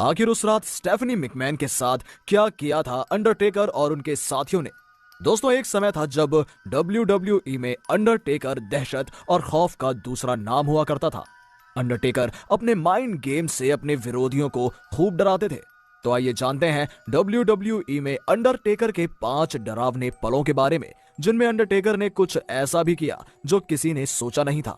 आखिर उस रात स्टेफनी मैकमैन के साथ क्या किया था अंडरटेकर और उनके साथियों ने। दोस्तों, एक समय था जब WWE में अंडरटेकर दहशत और खौफ का दूसरा नाम हुआ करता था। अंडरटेकर अपने माइंड गेम से अपने विरोधियों को खूब डराते थे। तो आइए जानते हैं WWE में अंडरटेकर के 5 डरावने पलों के बारे में, जिनमें अंडरटेकर ने कुछ ऐसा भी किया जो किसी ने सोचा नहीं था।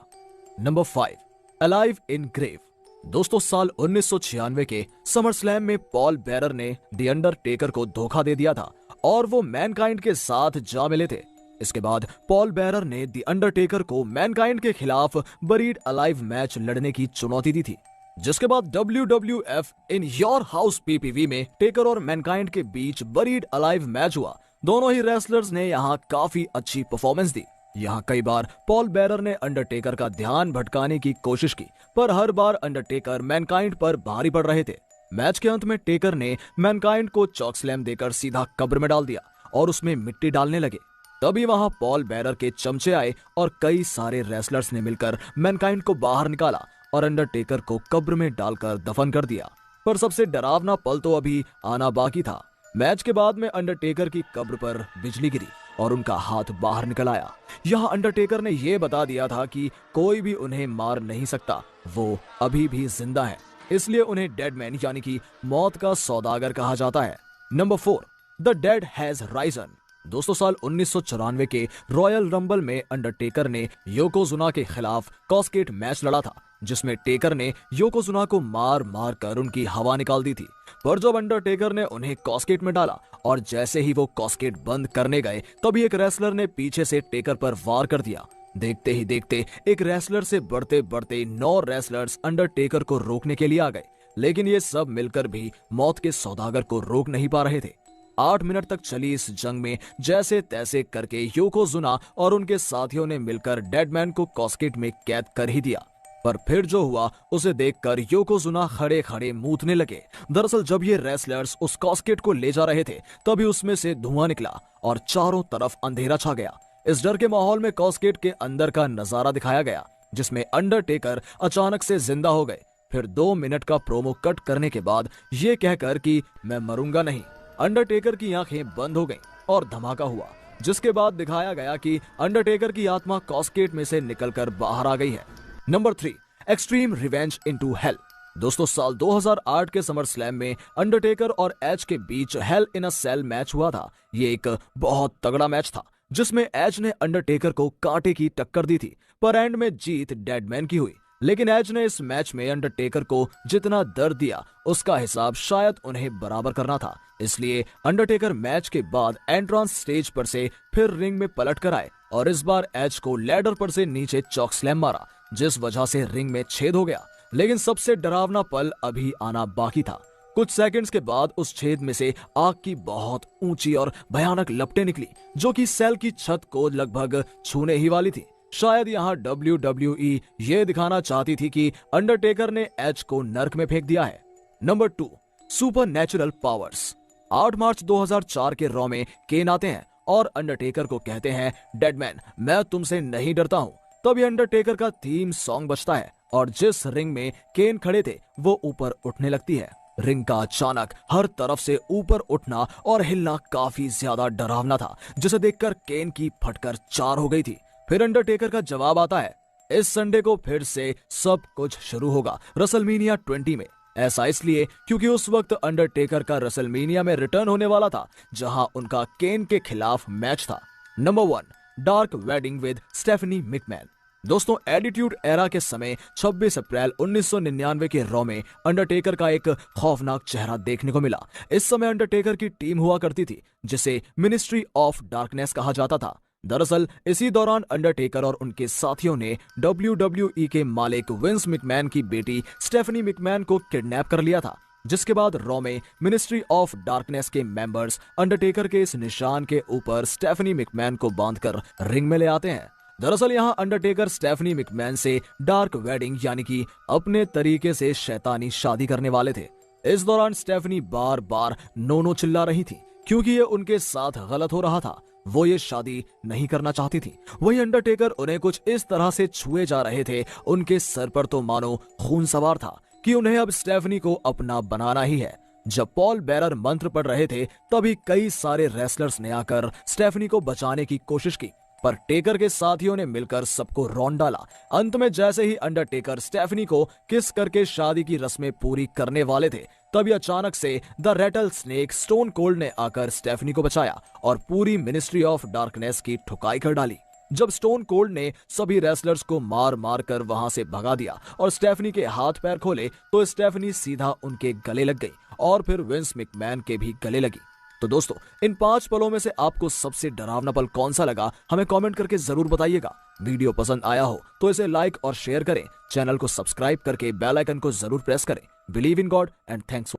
Number 5, alive in grave. दोस्तों, साल 1996 के समर स्लैम में पॉल बेरर ने द अंडरटेकर को धोखा दे दिया था और वो मैनकाइंड के साथ जा मिले थे। इसके बाद पॉल बेरर ने द अंडरटेकर को मैनकाइंड के खिलाफ बरीड अलाइव मैच लड़ने की चुनौती दी थी, जिसके बाद WWF in your house PPV में टेकर और मैनकाइंड के बीच बरीड अलाइव मैच हुआ। दोनों ही रेसलर्स ने यहाँ काफी अच्छी परफॉर्मेंस दी। यहाँ कई बार पॉल बेरर ने अंडरटेकर का ध्यान भटकाने की कोशिश की, पर हर बार अंडरटेकर मैनकाइंड पर भारी पड़ रहे थे। मैच के अंत में टेकर ने मैनकाइंड को चॉक स्लैम देकर सीधा कब्र में डाल दिया और उसमें मिट्टी डालने लगे। तभी वहां पॉल बेरर के चमचे आए और कई सारे रेसलर्स ने मिलकर मैनकाइंड को बाहर निकाला और अंडरटेकर को कब्र में डालकर दफन कर दिया। पर सबसे डरावना पल तो अभी आना बाकी था। मैच के बाद में अंडरटेकर की कब्र पर बिजली गिरी और उनका हाथ बाहर निकल आया। यहाँ अंडरटेकर ने यह बता दिया था कि कोई भी उन्हें मार नहीं सकता, वो अभी भी जिंदा है, इसलिए उन्हें डेड मैन यानी कि मौत का सौदागर कहा जाता है। Number 4, the dead has risen. दोस्तों, साल 1994 के रॉयल रंबल में अंडरटेकर ने योकोजुना के खिलाफ कॉस्केट मैच लड़ा था, जिसमें टेकर ने योकोजुना को मार मार कर उनकी हवा निकाल दी थी। पर जब अंडरटेकर ने उन्हें कॉस्केट में डाला और जैसे ही वो कॉस्केट बंद करने गए, तभी एक रेसलर ने पीछे से टेकर पर वार कर दिया। देखते ही देखते एक रेसलर से बढ़ते बढ़ते 9 रेसलर्स अंडरटेकर को रोकने के लिए आ गए, लेकिन ये सब मिलकर भी मौत के सौदागर को रोक नहीं पा रहे थे। 8 मिनट तक चली इस जंग में जैसे तैसे करके योकोजुना और उनके साथियों ने मिलकर डेडमैन को कॉस्केट में कैद कर ही दिया। पर फिर जो हुआ उसे देखकर योकोजुना खड़े खड़े मूतने लगे। दरअसल जब ये रेसलर्स उस कॉस्केट को ले जा रहे थे, तभी उसमें से धुआं निकला और चारों तरफ अंधेरा छा गया। इस डर के माहौल में कॉस्केट के अंदर का नजारा दिखाया गया, जिसमें अंडरटेकर अचानक से जिंदा हो गए। फिर 2 मिनट का प्रोमो कट करने के बाद ये कहकर कि मैं मरूंगा नहीं, अंडरटेकर की आंखें बंद हो गईं और धमाका हुआ, जिसके बाद दिखाया गया कि अंडरटेकर की आत्मा कॉस्केट में से निकलकर बाहर आ गई है। Number 3, extreme revenge into hello. दोस्तों, साल 2008 के समर स्लैम में अंडरटेकर और एज के बीच हेल इन अ सेल मैच हुआ था। ये एक बहुत तगड़ा मैच था, जिसमें एज ने अंडरटेकर को कांटे की टक्कर दी थी, पर एंड में जीत डेडमैन की हुई। लेकिन एज ने इस मैच में अंडरटेकर को जितना दर्द दिया, उसका हिसाब शायद उन्हें बराबर करना था। इसलिए अंडरटेकर मैच के बाद एंट्रांस स्टेज पर से फिर रिंग में पलट कर आए और इस बार एज को लैडर पर से नीचे चॉक स्लैम मारा, जिस वजह से रिंग में छेद हो गया। लेकिन सबसे डरावना पल अभी आना बाकी था। कुछ सेकंड्स के बाद उस छेद में से आग की बहुत ऊंची और भयानक लपटें निकली, जो कि सेल की छत को लगभग छूने ही वाली थी। शायद यहाँ WWE ये दिखाना चाहती थी कि अंडरटेकर ने एज को नर्क में फेंक दिया है। Number 2, super natural powers. 8 मार्च 2004 के रॉ में केन आते हैं और अंडरटेकर को कहते हैं, डेडमैन मैं तुमसे नहीं डरता हूँ। तभी अंडरटेकर का थीम सॉन्ग बजता है और जिस रिंग में केन खड़े थे वो ऊपर उठने लगती है। रिंग का अचानक हर तरफ से ऊपर उठना और हिलना काफी ज्यादा डरावना था, जिसे देखकर केन की फटकर 4 हो गई थी। फिर अंडरटेकर का जवाब आता है, इस संडे को फिर से सब कुछ शुरू होगा रेसलमेनिया 20 में। ऐसा इसलिए क्योंकि उस वक्त अंडरटेकर का रेसलमेनिया में रिटर्न होने वाला था, जहां उनका केन के खिलाफ मैच था। Number 1, dark wedding with Stephanie McMahon. दोस्तों, एटीट्यूड एरा के समय 26 अप्रैल 1999 के रॉ में अंडरटेकर का एक खौफनाक चेहरा देखने को मिला। इस समय अंडरटेकर की टीम हुआ करती थी, जिसे मिनिस्ट्री ऑफ डार्कनेस कहा जाता था। दरअसल इसी दौरान अंडरटेकर और उनके साथियों ने WWE के मालिक विंस मैकमैन की बेटी स्टेफनी मैकमैन को किडनैप कर लिया था, जिसके बाद रॉ में मिनिस्ट्री ऑफ डार्कनेस के मेंबर्स अंडरटेकर के इस निशान के ऊपर स्टेफनी मैकमैन को बांधकर रिंग में ले आते हैं। दरअसल यहाँ अंडरटेकर स्टेफनी मैकमैन से डार्क वेडिंग यानी कि अपने तरीके से शैतानी शादी करने वाले थे। इस दौरान स्टेफनी बार बार नो चिल्ला रही थी, क्योंकि ये उनके साथ गलत हो रहा था। वो ये शादी नहीं करना चाहती थी। वही अंडरटेकर उन्हें कुछ इस तरह से छुए जा रहे थे, उनके सर पर तो मानो खून सवार था। कि उन्हें अब स्टेफनी को अपना बनाना ही है। जब पॉल बेरर मंत्र पढ़ रहे थे तभी कई सारे रेसलर्स ने आकर स्टेफनी को बचाने की कोशिश की, पर टेकर के साथियों ने मिलकर सबको रौंद डाला। अंत में जैसे ही अंडरटेकर स्टेफनी को किस करके शादी की रस्में पूरी करने वाले थे, तभी अचानक से the Ratle snake stone cold ने आकर स्टेफनी को बचाया और पूरी मिनिस्ट्री ऑफ डार्कनेस की ठुकाई कर डाली। जब स्टोन कोल्ड ने सभी रेसलर्स को मार मार कर वहां से भगा दिया और स्टेफनी के हाथ पैर खोले, तो स्टेफनी सीधा उनके गले लग गई और फिर विंस मैकमैन के भी गले लगी। तो दोस्तों, इन 5 पलों में से आपको सबसे डरावना पल कौन सा लगा, हमें कमेंट करके जरूर बताइएगा। वीडियो पसंद आया हो तो इसे लाइक और शेयर करें, चैनल को सब्सक्राइब करके बेल आइकन को जरूर प्रेस करें। Believe in God and thanks.